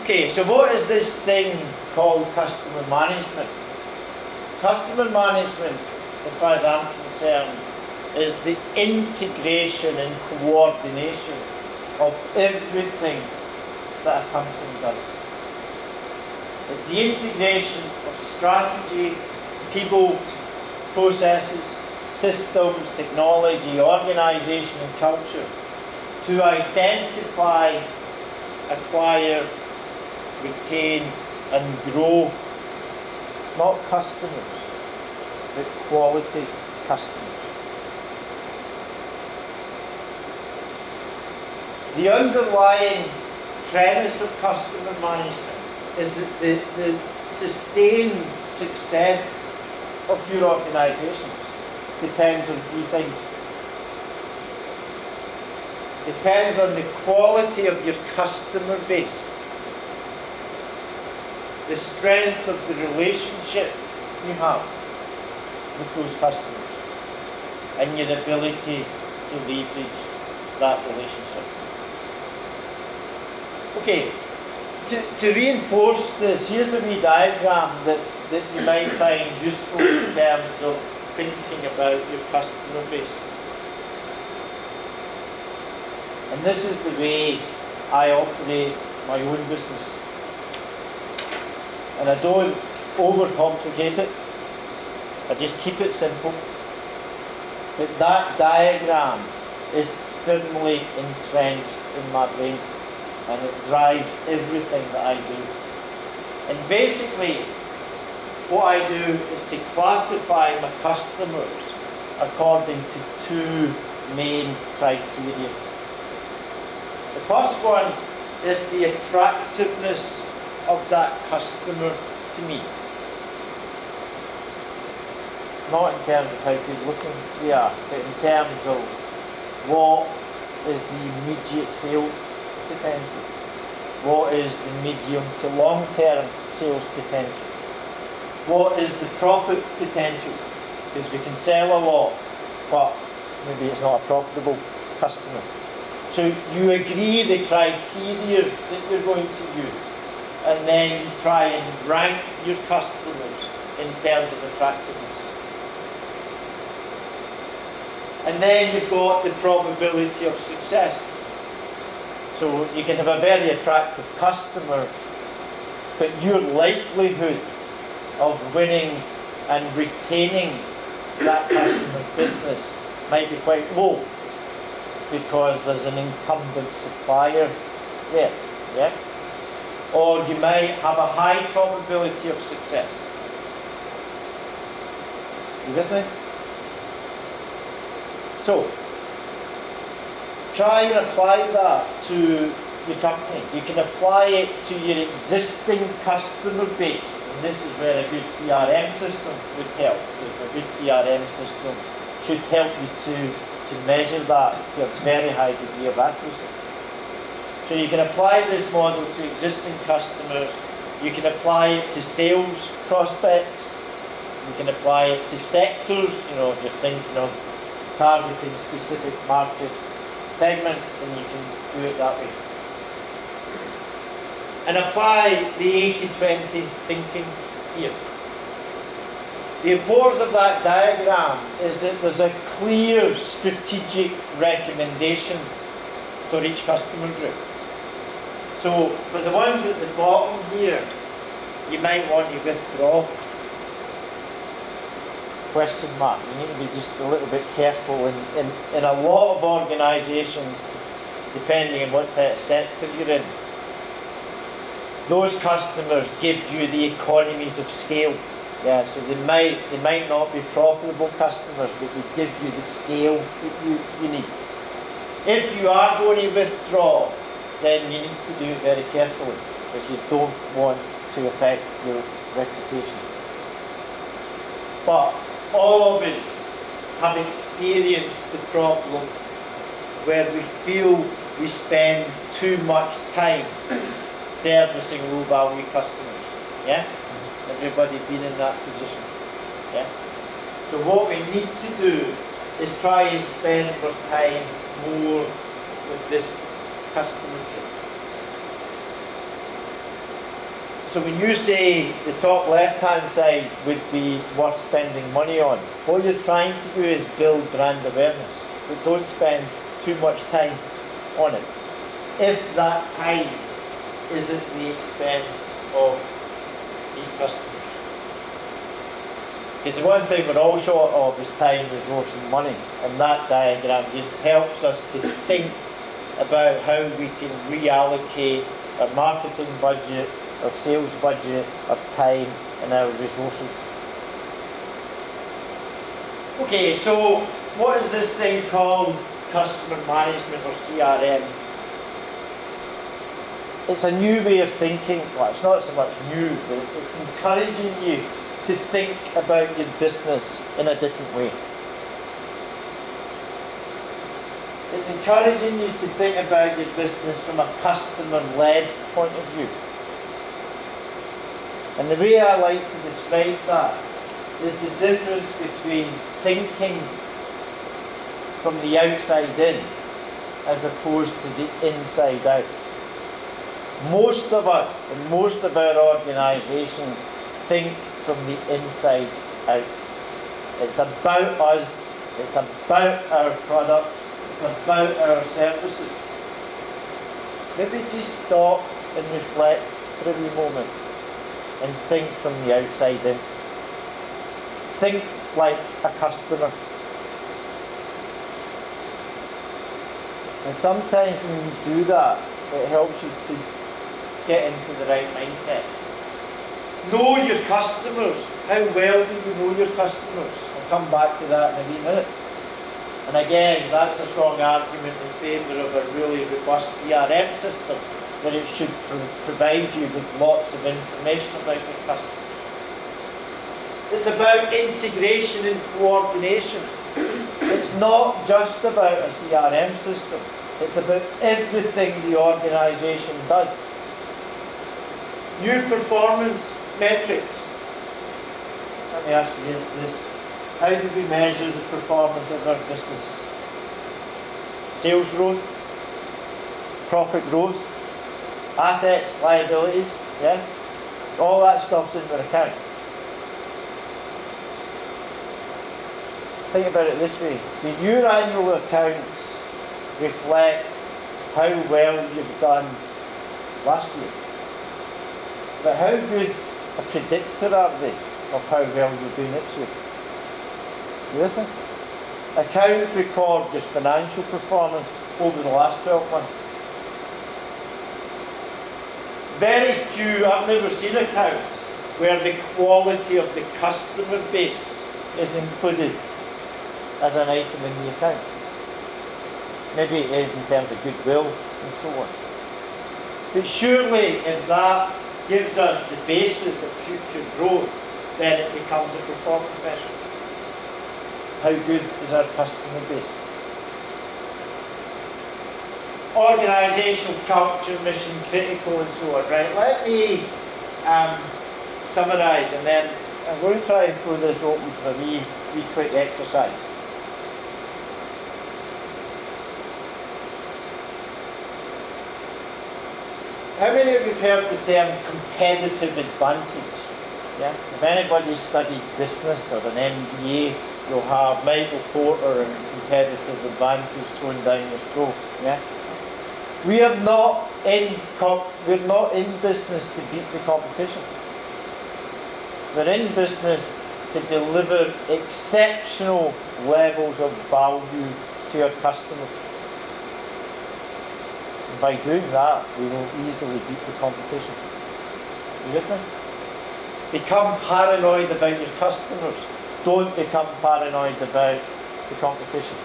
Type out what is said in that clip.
Okay, so what is this thing called customer management? Customer management, as far as I'm concerned, is the integration and coordination of everything that a company does. It's the integration of strategy, people, processes, systems, technology, organisation and culture to identify, acquire, retain and grow not customers, but quality customers. The underlying premise of customer management is that the sustained success of your organisations depends on three things. Depends on the quality of your customer base, the strength of the relationship you have with those customers, and your ability to leverage that relationship. Okay, to reinforce this, here's a wee diagram that you might find useful in terms of thinking about your customer base. And this is the way I operate my own business. And I don't overcomplicate it. I just keep it simple. But that diagram is firmly entrenched in my brain, and it drives everything that I do. And basically, what I do is to classify my customers according to two main criteria. The first one is the attractiveness of that customer to me. Not in terms of how good looking they are, but in terms of what is the immediate sales potential, what is the medium to long term sales potential, what is the profit potential, because we can sell a lot but maybe it's not a profitable customer. So you agree the criteria that you're going to use, and then you try and rank your customers in terms of attractiveness. And then you've got the probability of success. So you can have a very attractive customer, but your likelihood of winning and retaining that customer's business might be quite low, because there's an incumbent supplier there, yeah? Or you might have a high probability of success. You with me? So, try and apply that to your company. You can apply it to your existing customer base, and this is where a good CRM system would help, because a good CRM system should help you to measure that to a very high degree of accuracy. So you can apply this model to existing customers, you can apply it to sales prospects, you can apply it to sectors, you know, if you're thinking of targeting specific market segments, then you can do it that way. And apply the 80-20 thinking here. The importance of that diagram is that there's a clear strategic recommendation for each customer group. So for the ones at the bottom here, you might want to withdraw. Question mark. You need to be just a little bit careful. In a lot of organisations, depending on what type of sector you're in, those customers give you the economies of scale. Yeah, so they might not be profitable customers, but they give you the scale that you need. If you are going to withdraw, then you need to do it very carefully, because you don't want to affect your reputation. But all of us have experienced the problem where we feel we spend too much time servicing low-value customers. Yeah? Everybody been in that position. Yeah? So what we need to do is try and spend our time more with this customer group. So when you say the top left-hand side would be worth spending money on, what you're trying to do is build brand awareness, but don't spend too much time on it. If that time is at the expense of these customers. Because the one thing we're all short of is time, resource and money. And that diagram just helps us to think about how we can reallocate our marketing budget, our sales budget, our time and our resources. Okay, so what is this thing called customer management or CRM? It's a new way of thinking. Well, it's not so much new, but it's encouraging you to think about your business in a different way. It's encouraging you to think about your business from a customer-led point of view. And the way I like to describe that is the difference between thinking from the outside in as opposed to the inside out. Most of us and most of our organisations think from the inside out. It's about us, it's about our product, it's about our services. Maybe just stop and reflect for a wee moment and think from the outside in. Think like a customer. And sometimes when you do that, it helps you to get into the right mindset. Know your customers. How well do you know your customers? I'll come back to that in a wee minute. And again, that's a strong argument in favour of a really robust CRM system, that it should provide you with lots of information about your customers. It's about integration and coordination. It's not just about a CRM system. It's about everything the organisation does. New performance metrics. Let me ask you this. How do we measure the performance of our business? Sales growth, profit growth, assets, liabilities, yeah? All that stuff's in their accounts. Think about it this way. Do your annual accounts reflect how well you've done last year? But how good a predictor are they of how well you'll do next year? You with me? Accounts record just financial performance over the last 12 months. Very few, I've never seen accounts where the quality of the customer base is included as an item in the accounts. Maybe it is in terms of goodwill and so on. But surely if that gives us the basis of future growth, then it becomes a performance measure. How good is our customer base? Organisational culture, mission critical and so on. Right, let me summarise, and then I'm going to try and throw this open for a wee quick exercise. How many of you have heard the term competitive advantage? Yeah? If anybody's studied business or an MBA, you'll have Michael Porter and competitive advantage thrown down your throat. Yeah? We're not in business to beat the competition. We're in business to deliver exceptional levels of value to our customers. And by doing that, we will easily beat the competition. Are you with me? Become paranoid about your customers. Don't become paranoid about the competition.